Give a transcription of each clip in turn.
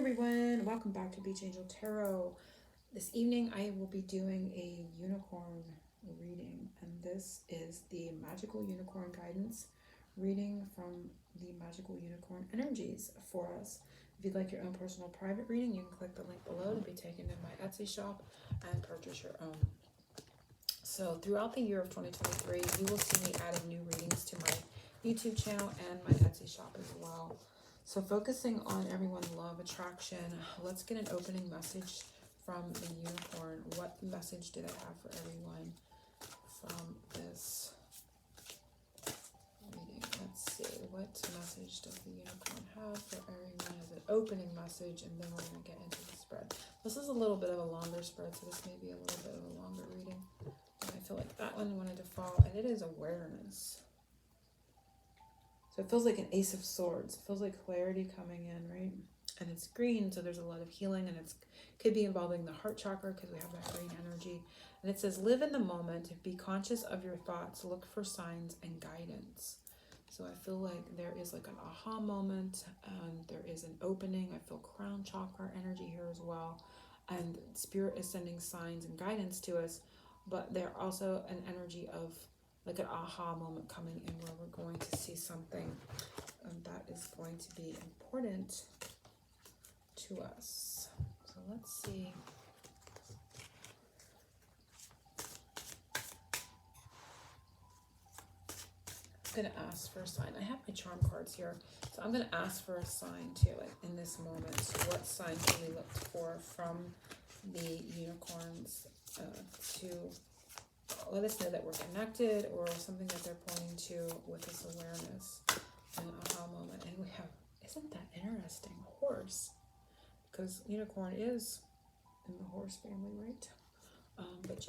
everyone, welcome back to Beach Angel Tarot. This evening I will be doing a unicorn reading, and this is the Magical Unicorn Guidance reading from the Magical Unicorn Energies for us. If you'd like your own personal private reading, you can click the link below to be taken to my Etsy shop and purchase your own. So throughout the year of 2023, you will see me adding new readings to my YouTube channel and my Etsy shop as well. So focusing on everyone's love attraction, let's get an opening message from the unicorn. What message did I have for everyone from this reading? Let's see, what message does the unicorn have for everyone as an opening message, and then we're going to get into the spread. This is a little bit of a longer spread, so this may be a little bit of a longer reading. And I feel like that one wanted to fall, and it is awareness. So it feels like an Ace of Swords. It feels like clarity coming in, right? And it's green, so there's a lot of healing, and it could be involving the heart chakra because we have that green energy. And it says, live in the moment, be conscious of your thoughts, look for signs and guidance. So I feel like there is like an aha moment, and there is an opening. I feel crown chakra energy here as well. And Spirit is sending signs and guidance to us, but there also an energy of like an aha moment coming in where we're going to see something that is going to be important to us. So let's see. I'm going to ask for a sign. I have my charm cards here. So I'm going to ask for a sign too, like in this moment. So what sign can we look for from the unicorns to let us know that we're connected, or something that they're pointing to with this awareness and aha moment. And we have, isn't that interesting, horse, because unicorn is in the horse family, right? But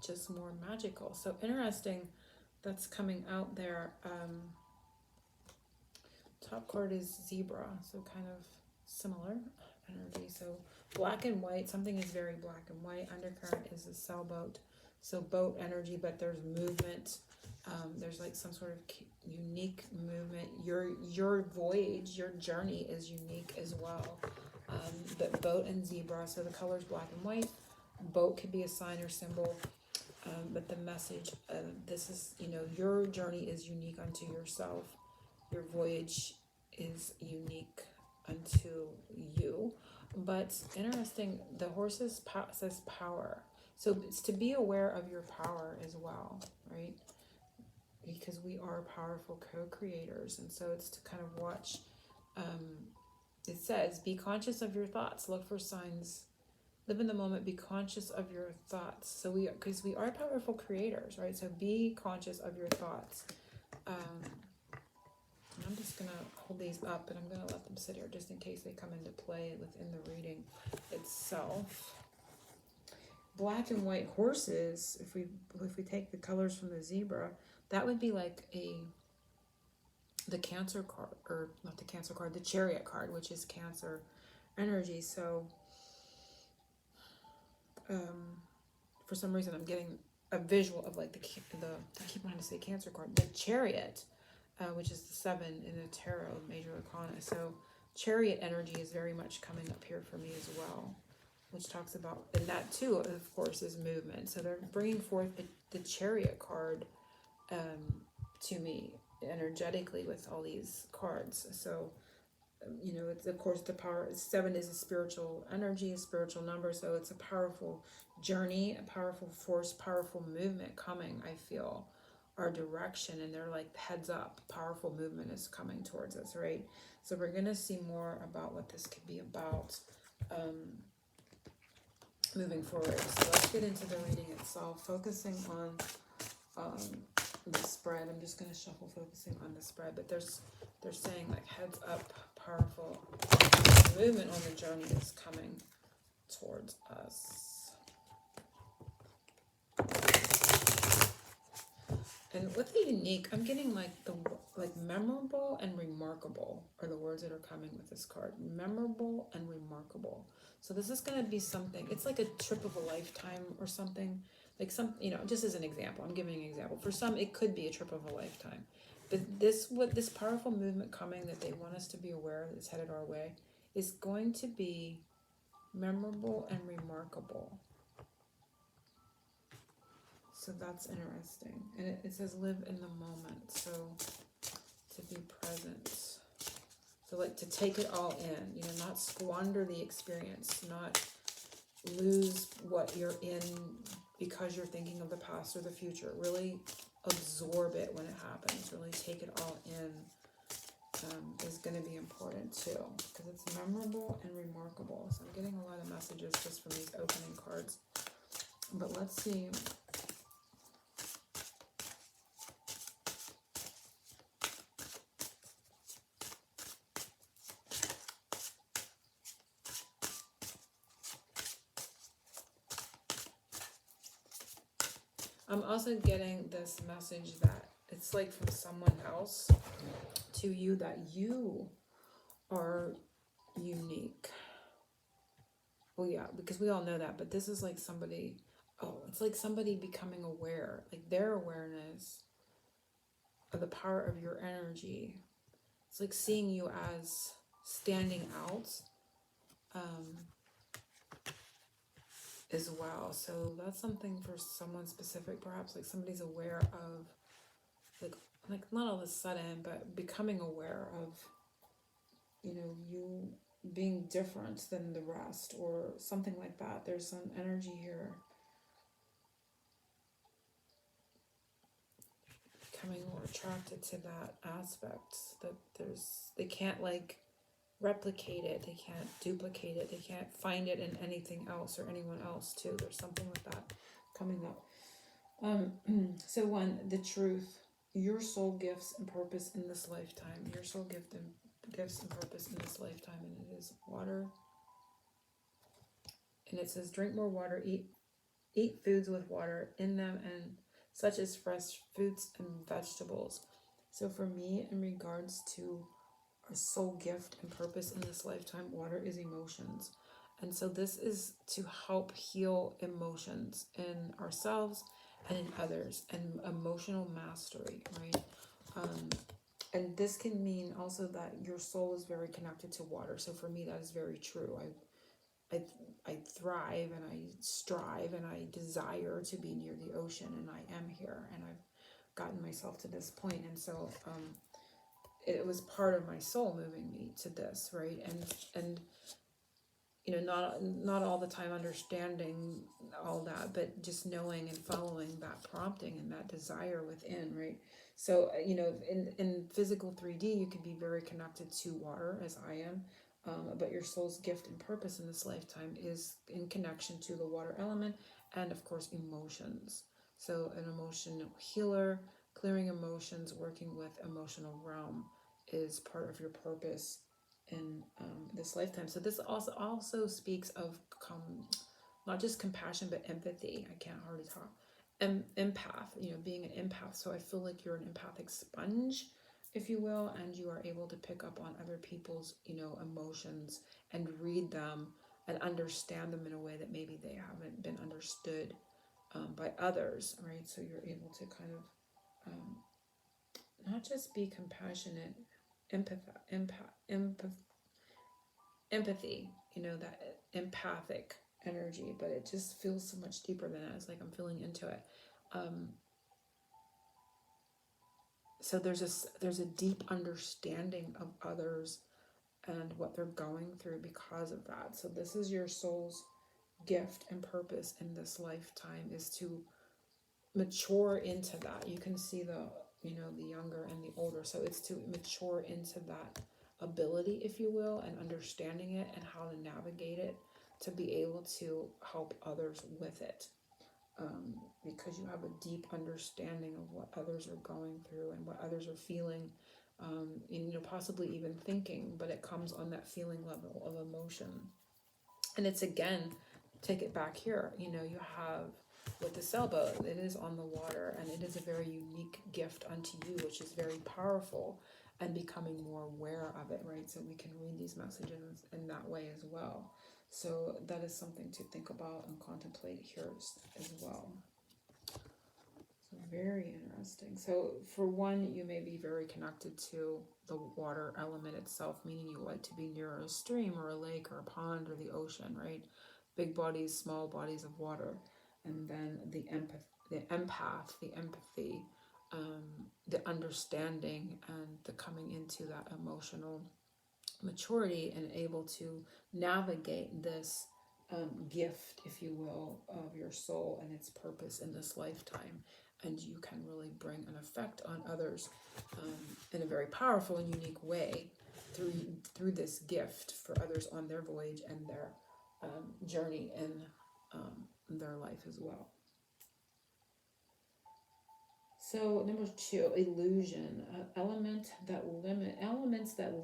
just more magical. So interesting, that's coming out there. Top card is zebra, so kind of similar energy. So black and white, something is very black and white. Undercurrent is a sailboat. So boat energy, but there's movement. There's like some sort of unique movement. Your voyage, your journey is unique as well. But boat and zebra, so the color's black and white. Boat could be a sign or symbol. But the message, this is, your journey is unique unto yourself. Your voyage is unique unto you. But interesting, the horse says power. So it's to be aware of your power as well, right? Because we are powerful co-creators. And so it's to kind of watch. It says, be conscious of your thoughts. Look for signs. Live in the moment. Be conscious of your thoughts. So because we are powerful creators, right? So be conscious of your thoughts. I'm just going to hold these up, and I'm going to let them sit here just in case they come into play within the reading itself. Black and white horses, if we take the colors from the zebra, that would be like the Cancer card, or not the Cancer card, the Chariot card, which is Cancer energy. So for some reason I'm getting a visual of like the I keep wanting to say Cancer card, the Chariot, which is the 7 in the tarot, major arcana. So Chariot energy is very much coming up here for me as well, which talks about, and that too, of course, is movement. So they're bringing forth the Chariot card to me energetically with all these cards. So, it's, of course, the power. 7 is a spiritual energy, a spiritual number. So it's a powerful journey, a powerful force, powerful movement coming, I feel, our direction. And they're like, heads up, powerful movement is coming towards us, right? So we're going to see more about what this could be about. Moving forward. So let's get into the reading itself, focusing on the spread. I'm just going to shuffle, focusing on the spread, but they're saying like, heads up, powerful movement on the journey is coming towards us. And with the unique, I'm getting like memorable and remarkable are the words that are coming with this card. Memorable and remarkable. So this is going to be something, it's like a trip of a lifetime or something. Like just as an example, I'm giving an example. For some, it could be a trip of a lifetime. But this powerful movement coming that they want us to be aware that's headed our way is going to be memorable and remarkable. So that's interesting. And it says live in the moment. So to be present. So like to take it all in, not squander the experience, not lose what you're in because you're thinking of the past or the future. Really absorb it when it happens. Really take it all in is going to be important too, because it's memorable and remarkable. So I'm getting a lot of messages just from these opening cards. But let's see. I'm also getting this message that it's like from someone else to you, that you are unique. Well, yeah, because we all know that, but this is like somebody, it's like somebody becoming aware, like their awareness of the power of your energy. It's like seeing you as standing out as well. So that's something for someone specific, perhaps, like somebody's aware of, like not all of a sudden, but becoming aware of, you being different than the rest or something like that. There's some energy here. Becoming more attracted to that aspect, that they can't like replicate it, they can't duplicate it, they can't find it in anything else or anyone else too. There's something like that coming up. So one, the truth, your soul gifts and purpose in this lifetime. Your soul gifts and purpose in this lifetime, and it is water. And it says drink more water, eat foods with water in them, and such as fresh fruits and vegetables. So for me, in regards to our soul gift and purpose in this lifetime, water is emotions. And so this is to help heal emotions in ourselves and in others, and emotional mastery, right? And this can mean also that your soul is very connected to water. So for me, that is very true. I thrive and I strive and I desire to be near the ocean, and I am here, and I've gotten myself to this point. And so it was part of my soul moving me to this, right? And not all the time understanding all that, but just knowing and following that prompting and that desire within, right? So in physical 3D, you can be very connected to water, as I am, but your soul's gift and purpose in this lifetime is in connection to the water element, and of course emotions. So an emotional healer, clearing emotions, working with emotional realm is part of your purpose in this lifetime. So this also speaks of not just compassion, but empathy. I can't hardly talk. Empath, being an empath. So I feel like you're an empathic sponge, if you will, and you are able to pick up on other people's, emotions and read them and understand them in a way that maybe they haven't been understood by others, right? So you're able to kind of not just be compassionate, empathy, that empathic energy, but it just feels so much deeper than that. It's like I'm feeling into it. So there's a deep understanding of others and what they're going through because of that. So this is your soul's gift and purpose in this lifetime, is to mature into that. You can see the younger and the older. So it's to mature into that ability, if you will, and understanding it and how to navigate it to be able to help others with it. Because you have a deep understanding of what others are going through and what others are feeling, and possibly even thinking, but it comes on that feeling level of emotion. And it's, again, take it back here, you have with the sailboat, it is on the water, and it is a very unique gift unto you, which is very powerful, and becoming more aware of it, right? So we can read these messages in that way as well. So that is something to think about and contemplate here as well. So Very interesting. So, for one, you may be very connected to the water element itself, meaning you like to be near a stream or a lake or a pond or the ocean, right? Big bodies, small bodies of water. And then the empath, the empathy, the understanding, and the coming into that emotional maturity and able to navigate this gift, if you will, of your soul and its purpose in this lifetime. And you can really bring an effect on others in a very powerful and unique way through this gift for others on their voyage and their journey in their life as well. So number 2, illusion, elements that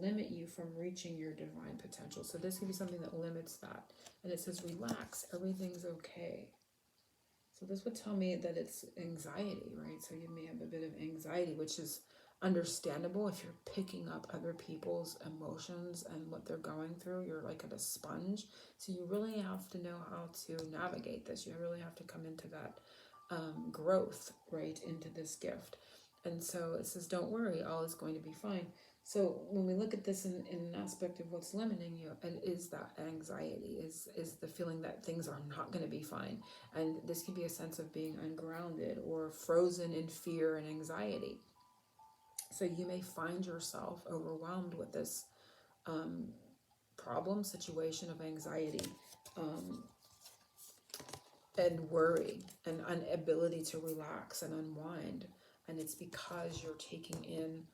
limit you from reaching your divine potential. So this could be something that limits that. And it says, relax, everything's okay. So this would tell me that it's anxiety, right? So you may have a bit of anxiety, which is understandable if you're picking up other people's emotions and what they're going through. You're like at a sponge. So you really have to know how to navigate this. You really have to come into that growth, right, into this gift. And so it says, don't worry, all is going to be fine. So when we look at this in an aspect of what's limiting you, and is that anxiety, is the feeling that things are not going to be fine. And this could be a sense of being ungrounded or frozen in fear and anxiety. So you may find yourself overwhelmed with this problem, situation of anxiety, and worry and inability to relax and unwind. And it's because you're taking in,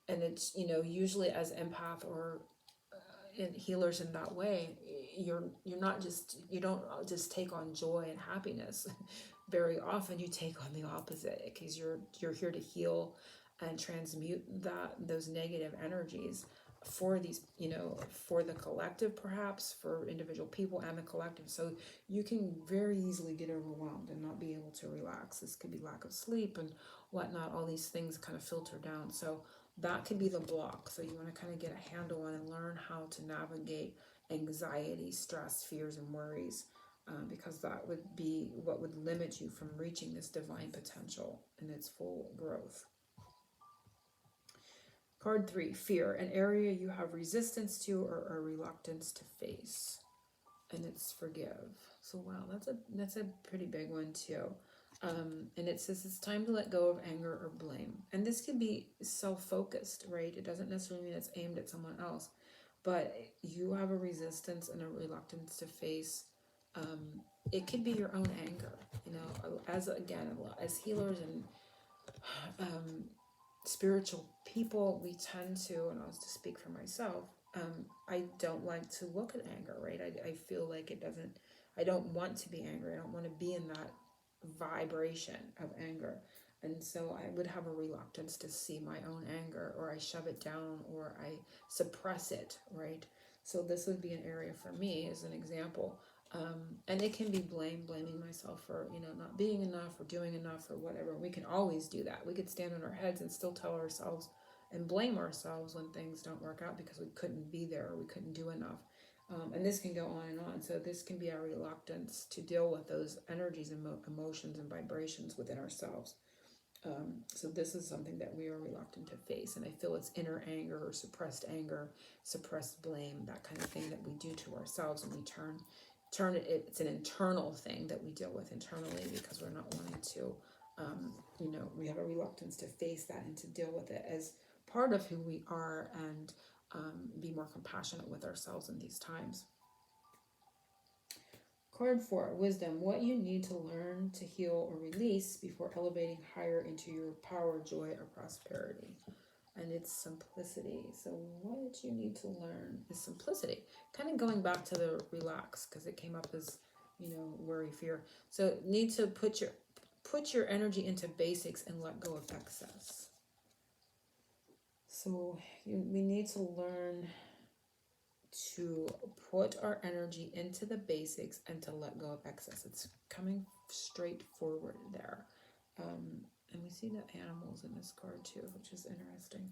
and it's, usually as empath or in healers in that way, you don't just take on joy and happiness. Very often you take on the opposite, because you're here to heal and transmute those negative energies for these, for the collective, perhaps for individual people and the collective. So you can very easily get overwhelmed and not be able to relax. This could be lack of sleep and whatnot. All these things kind of filter down. So that could be the block. So you want to kind of get a handle on and learn how to navigate anxiety, stress, fears, and worries, because that would be what would limit you from reaching this divine potential in its full growth. Card 3, fear, an area you have resistance to or a reluctance to face. And it's forgive. So wow, that's a pretty big one too. And it says it's time to let go of anger or blame. And this can be self-focused, right? It doesn't necessarily mean it's aimed at someone else, but you have a resistance and a reluctance to face. It could be your own anger, as healers and spiritual people, we tend to, and I'll just speak for myself, I don't like to look at anger, right? I feel like I don't want to be angry. I don't want to be in that vibration of anger. And so I would have a reluctance to see my own anger, or I shove it down, or I suppress it, right? So this would be an area for me as an example. And it can be blaming myself for, not being enough or doing enough or whatever. We can always do that. We could stand on our heads and still tell ourselves and blame ourselves when things don't work out because we couldn't be there or we couldn't do enough. And this can go on and on. So this can be our reluctance to deal with those energies and emotions and vibrations within ourselves. So this is something that we are reluctant to face. And I feel it's inner anger or suppressed anger, suppressed blame, that kind of thing that we do to ourselves, and we turn it, it's an internal thing that we deal with internally because we're not wanting to, we have a reluctance to face that and to deal with it as part of who we are, and be more compassionate with ourselves in these times. Card 4, wisdom, what you need to learn to heal or release before elevating higher into your power, joy, or prosperity. And it's simplicity. So what you need to learn is simplicity. Kind of going back to the relax, because it came up as, worry, fear. So need to put your energy into basics and let go of excess. So we need to learn to put our energy into the basics and to let go of excess. It's coming straight forward there. And we see the animals in this card too, which is interesting.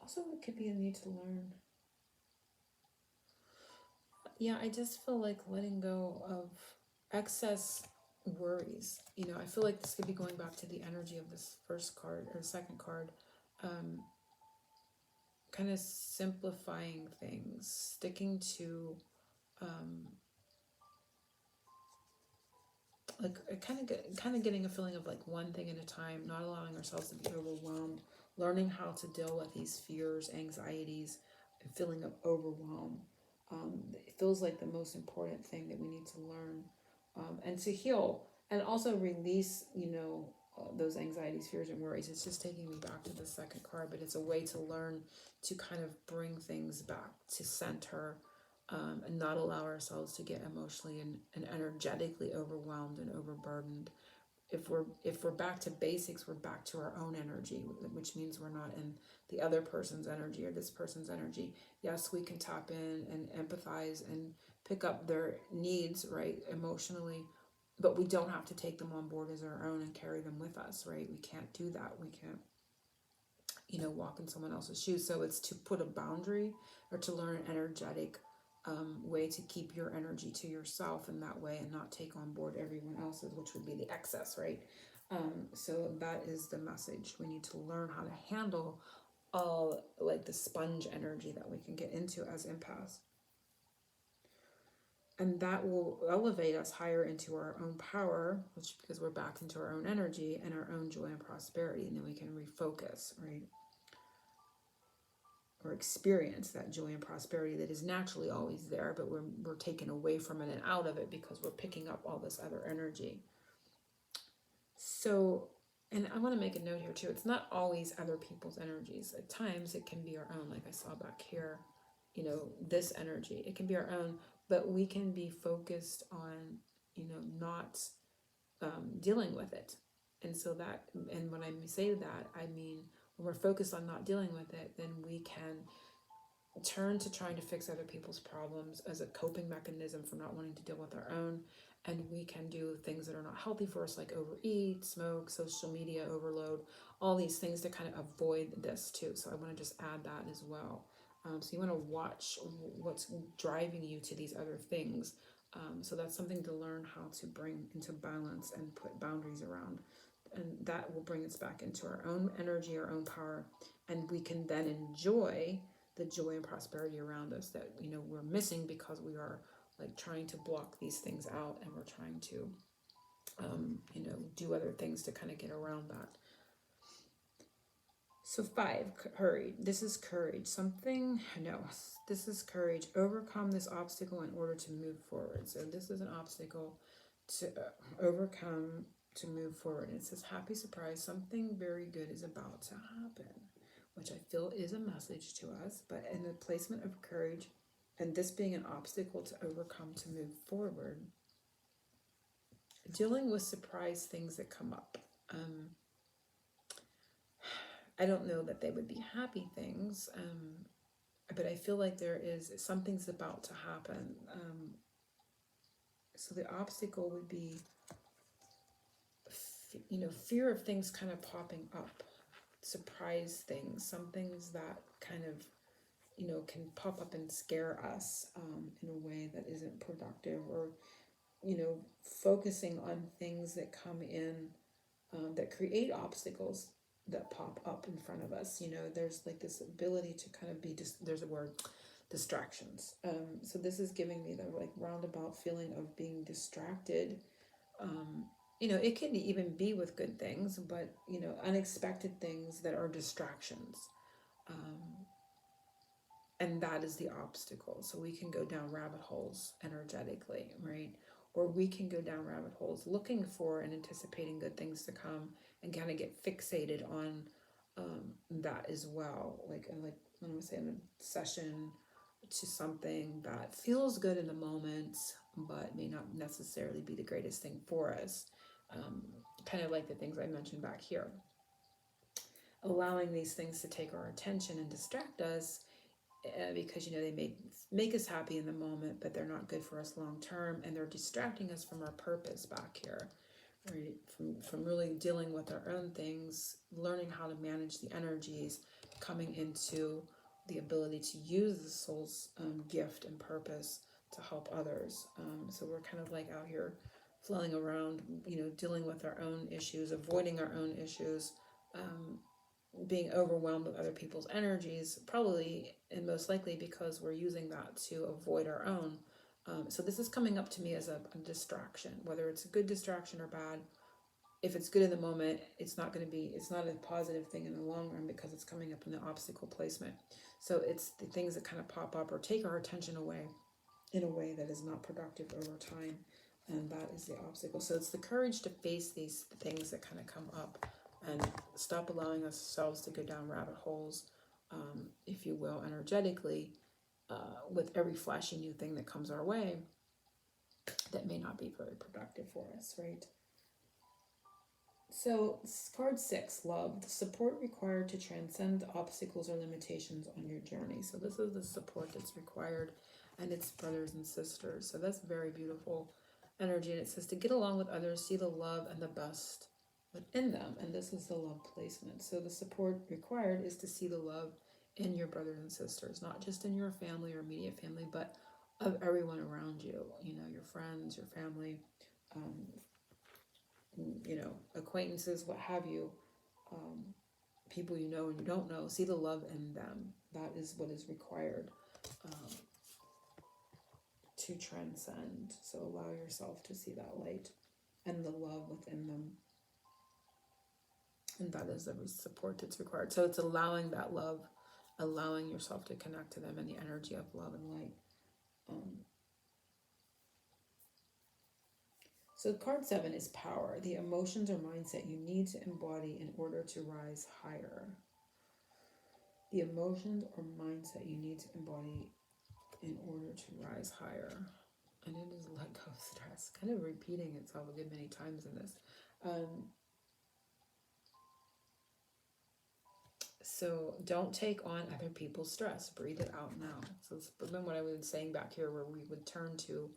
Also, it could be a need to learn. Yeah, I just feel like letting go of excess worries. You know, I feel like this could be going back to the energy of this first card or second card. Kind of simplifying things, sticking to like kind of getting a feeling of like one thing at a time, not allowing ourselves to be overwhelmed, learning how to deal with these fears, anxieties, and feeling of overwhelm. It feels like the most important thing that we need to learn, and to heal, and also release, you know, those anxieties, fears, and worries. It's just taking me back to the second card, but it's a way to learn to kind of bring things back to center, and not allow ourselves to get emotionally and energetically overwhelmed and overburdened. If we're back to basics, we're back to our own energy, which means we're not in the other person's energy or this person's energy. Yes, we can tap in and empathize and pick up their needs, right, emotionally, but we don't have to take them on board as our own and carry them with us, right? We can't do that. We can't, you know, walk in someone else's shoes. So it's to put a boundary or to learn an energetic way to keep your energy to yourself in that way and not take on board everyone else's, which would be the excess, right? So that is the message. We need to learn how to handle all like the sponge energy that we can get into as empaths. And that will elevate us higher into our own power, which because we're back into our own energy and our own joy and prosperity, and then we can refocus, right? Or experience that joy and prosperity that is naturally always there, but we're taken away from it and out of it because we're picking up all this other energy. So, and I want to make a note here too, it's not always other people's energies. At times it can be our own, like I saw back here, you know, this energy, it can be our own, but we can be focused on, you know, not dealing with it. And so that, and when I say that, I mean, when we're focused on not dealing with it, then we can turn to trying to fix other people's problems as a coping mechanism for not wanting to deal with our own. And we can do things that are not healthy for us, like overeat, smoke, social media overload, all these things to kind of avoid this too. So I want to just add that as well. So you want to watch what's driving you to these other things. So that's something to learn how to bring into balance and put boundaries around. And that will bring us back into our own energy, our own power. And we can then enjoy the joy and prosperity around us that, you know, we're missing because we are like trying to block these things out, and we're trying to you know, do other things to kind of get around that. So 5, courage. This is courage. Something, no, this is courage. Overcome this obstacle in order to move forward. So this is an obstacle to overcome to move forward. And it says, happy surprise, something very good is about to happen, which I feel is a message to us. But in the placement of courage, and this being an obstacle to overcome to move forward, dealing with surprise things that come up. I don't know that they would be happy things, but I feel like there is something's about to happen. So the obstacle would be, you know, fear of things kind of popping up, surprise things, some things that kind of, you know, can pop up and scare us in a way that isn't productive, or, you know, focusing on things that come in that create obstacles that pop up in front of us. You know, there's like this ability to kind of be there's a word, distractions. So this is giving me the like roundabout feeling of being distracted. You know, it can even be with good things, but, you know, unexpected things that are distractions. And that is the obstacle. So we can go down rabbit holes energetically, right? Or we can go down rabbit holes looking for and anticipating good things to come, and kind of get fixated on that as well. Like I want to say, an obsession to something that feels good in the moment, but may not necessarily be the greatest thing for us. Kind of like the things I mentioned back here. Allowing these things to take our attention and distract us, because, you know, they make us happy in the moment, but they're not good for us long term, and they're distracting us from our purpose back here, right? From really dealing with our own things, learning how to manage the energies, coming into the ability to use the soul's gift and purpose to help others. So we're kind of like out here flailing around, dealing with our own issues, avoiding our own issues, being overwhelmed with other people's energies, probably and most likely because we're using that to avoid our own. So this is coming up to me as a distraction, whether it's a good distraction or bad. If it's good in the moment, it's not a positive thing in the long run because it's coming up in the obstacle placement. So it's the things that kind of pop up or take our attention away in a way that is not productive over time. And that is the obstacle. So it's the courage to face these things that kind of come up and stop allowing ourselves to go down rabbit holes, if you will, energetically, with every flashy new thing that comes our way that may not be very productive for us, right? So card 6, love, the support required to transcend obstacles or limitations on your journey. So this is the support that's required, and it's brothers and sisters. So that's very beautiful energy. And it says to get along with others, see the love and the best within them. And this is the love placement. So the support required is to see the love in your brothers and sisters, not just in your family or immediate family, but of everyone around you, your friends, your family, acquaintances, what have you, people you know and you don't know. See the love in them. That is what is required to transcend. So allow yourself to see that light and the love within them. And that is the support that's required. So it's allowing that love, allowing yourself to connect to them in the energy of love and light. So card 7 is power, the emotions or mindset you need to embody in order to rise higher. The emotions or mindset you need to embody in order to rise higher. And it is let go of stress. Kind of repeating itself a good many times in this. So don't take on other people's stress. Breathe it out now. So it's been what I was saying back here, where we would turn to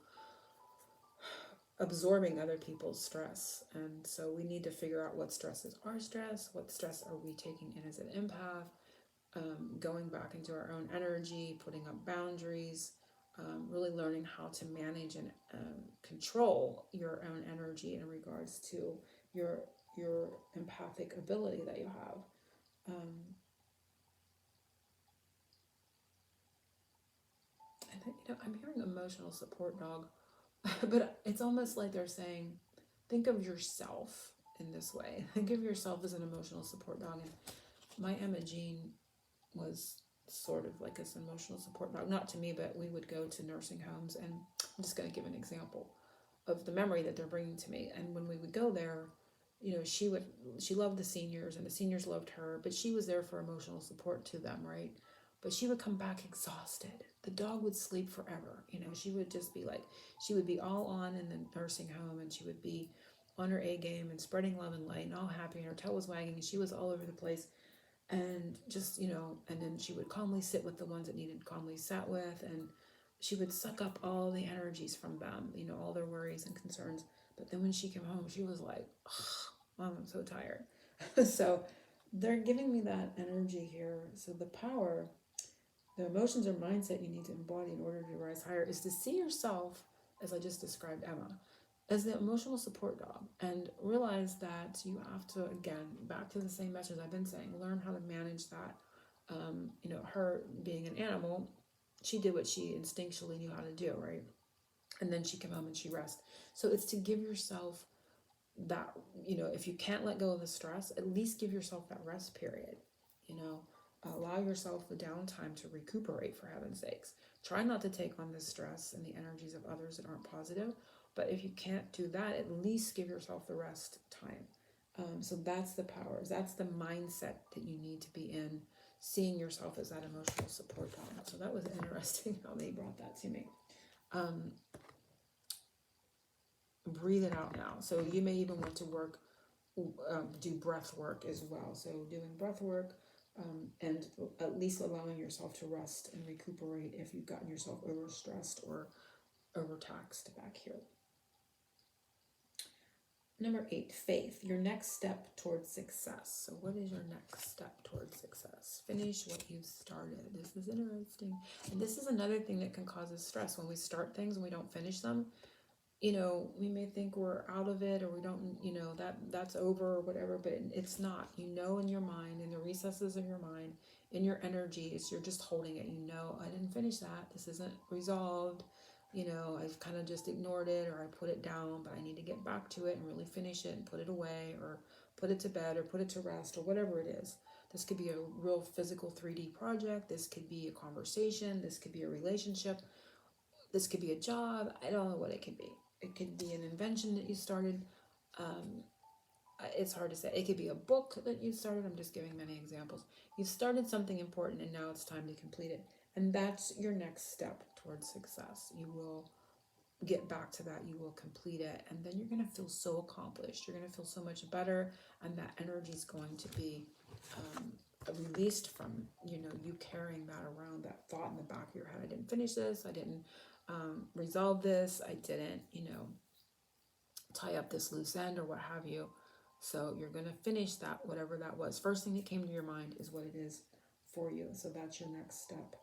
absorbing other people's stress. And so we need to figure out what stress is our stress, what stress are we taking in as an empath, going back into our own energy, putting up boundaries, really learning how to manage and control your own energy in regards to your empathic ability that you have. I think, I'm hearing emotional support dog, but it's almost like they're saying, think of yourself in this way. Think of yourself as an emotional support dog. And my Emma Jean was sort of like this emotional support dog, not to me, but we would go to nursing homes, and I'm just going to give an example of the memory that they're bringing to me. And when we would go there, she loved the seniors and the seniors loved her, but she was there for emotional support to them, right? But she would come back exhausted. The dog would sleep forever. She would just be like, she would be all on in the nursing home, and she would be on her A game and spreading love and light and all happy, and her tail was wagging and she was all over the place. And just, and then she would calmly sit with the ones that needed calmly sat with, and she would suck up all the energies from them, all their worries and concerns. But then when she came home, she was like, oh, Mom, I'm so tired. So they're giving me that energy here. So the power, the emotions or mindset you need to embody in order to rise higher is to see yourself, as I just described Emma, as the emotional support dog, and realize that you have to, again, back to the same message I've been saying, learn how to manage that. Her being an animal, she did what she instinctually knew how to do, right? And then she came home and she rested. So it's to give yourself that, if you can't let go of the stress, at least give yourself that rest period. Allow yourself the downtime to recuperate, for heaven's sakes. Try not to take on the stress and the energies of others that aren't positive. But if you can't do that, at least give yourself the rest time. So that's the powers. That's the mindset that you need to be in, seeing yourself as that emotional support dog. So that was interesting how they brought that to me. Breathe it out now. So you may even want to do breath work as well. So doing breath work, and at least allowing yourself to rest and recuperate if you've gotten yourself overstressed or overtaxed back here. Number 8, faith, your next step towards success. So what is your next step towards success? Finish what you've started. This is interesting. And this is another thing that can cause us stress. When we start things and we don't finish them, you know, we may think we're out of it, or we don't, you know, that's over or whatever, but it's not. You know, in your mind, in the recesses of your mind, in your energies, you're just holding it. You know, I didn't finish that. This isn't resolved. You know, I've kind of just ignored it, or I put it down, but I need to get back to it and really finish it and put it away, or put it to bed, or put it to rest, or whatever it is. This could be a real physical 3D project. This could be a conversation. This could be a relationship. This could be a job. I don't know what it could be. It could be an invention that you started. Um, it's hard to say. It could be a book that you started. I'm just giving many examples. You started something important and now it's time to complete it. And that's your next step towards success. You will get back to that. You will complete it. And then you're going to feel so accomplished. You're going to feel so much better. And that energy is going to be released from, you know, you carrying that around, that thought in the back of your head. I didn't finish this. I didn't resolve this. I didn't, you know, tie up this loose end or what have you. So you're going to finish that, whatever that was. First thing that came to your mind is what it is for you. So that's your next step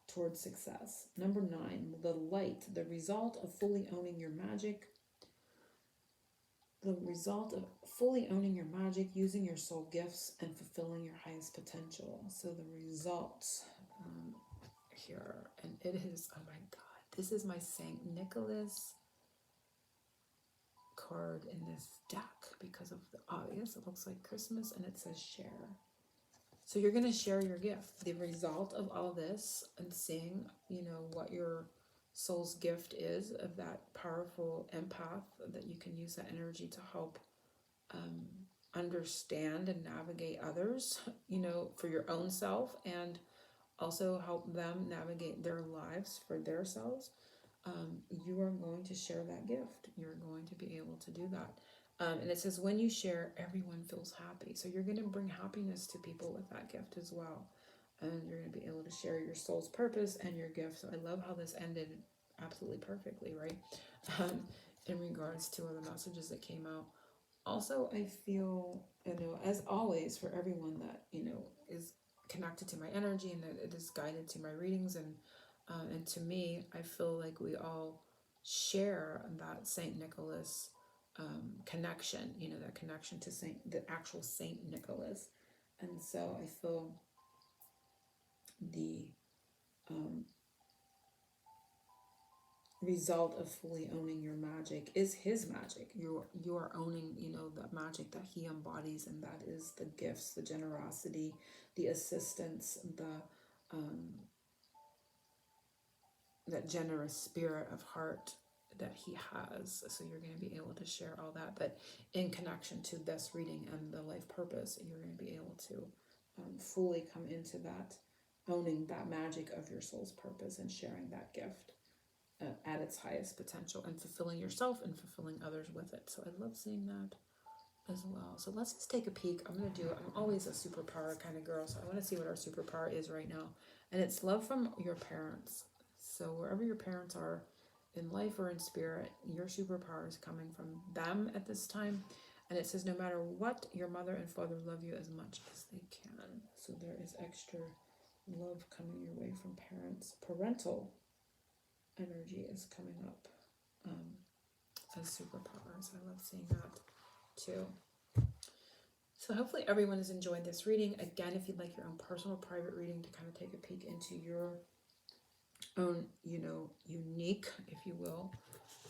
towards success. Number 9, the light, the result of fully owning your magic. The result of fully owning your magic, using your soul gifts, and fulfilling your highest potential. So the results here, and it is, oh my God, this is my Saint Nicholas card in this deck because of the obvious. It looks like Christmas and it says share. So you're going to share your gift, the result of all this, and seeing, you know, what your soul's gift is of that powerful empath, that you can use that energy to help understand and navigate others, you know, for your own self, and also help them navigate their lives for their selves. You are going to share that gift. You're going to be able to do that. And it says, when you share, everyone feels happy. So you're going to bring happiness to people with that gift as well. And you're going to be able to share your soul's purpose and your gift. So I love how this ended absolutely perfectly, right? In regards to the messages that came out. Also, I feel, you know, as always, for everyone that, you know, is connected to my energy and that it is guided to my readings, and to me, I feel like we all share that Saint Nicholas connection, you know, that connection to the actual Saint Nicholas. And so I feel the result of fully owning your magic is his magic. You are owning, you know, the magic that he embodies, and that is the gifts, the generosity, the assistance, the that generous spirit of heart that he has. So you're going to be able to share all that, but in connection to this reading and the life purpose, you're going to be able to fully come into that, owning that magic of your soul's purpose and sharing that gift at its highest potential, and fulfilling yourself and fulfilling others with it. So I love seeing that as well. So let's just take a peek. I'm always a superpower kind of girl, so I want to see what our superpower is right now. And it's love from your parents. So wherever your parents are in life or in spirit, your superpower is coming from them at this time. And it says, no matter what, your mother and father love you as much as they can. So there is extra love coming your way from parents. Parental energy is coming up as superpowers. I love seeing that too. So hopefully everyone has enjoyed this reading. Again, if you'd like your own personal private reading to kind of take a peek into your own, you know, unique, if you will,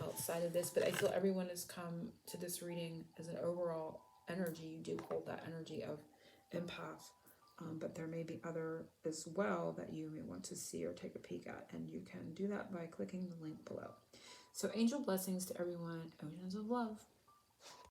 outside of this, but I feel everyone has come to this reading as an overall energy. You do hold that energy of empath, but there may be other as well that you may want to see or take a peek at, and you can do that by clicking the link below. So angel blessings to everyone. Oceans of love.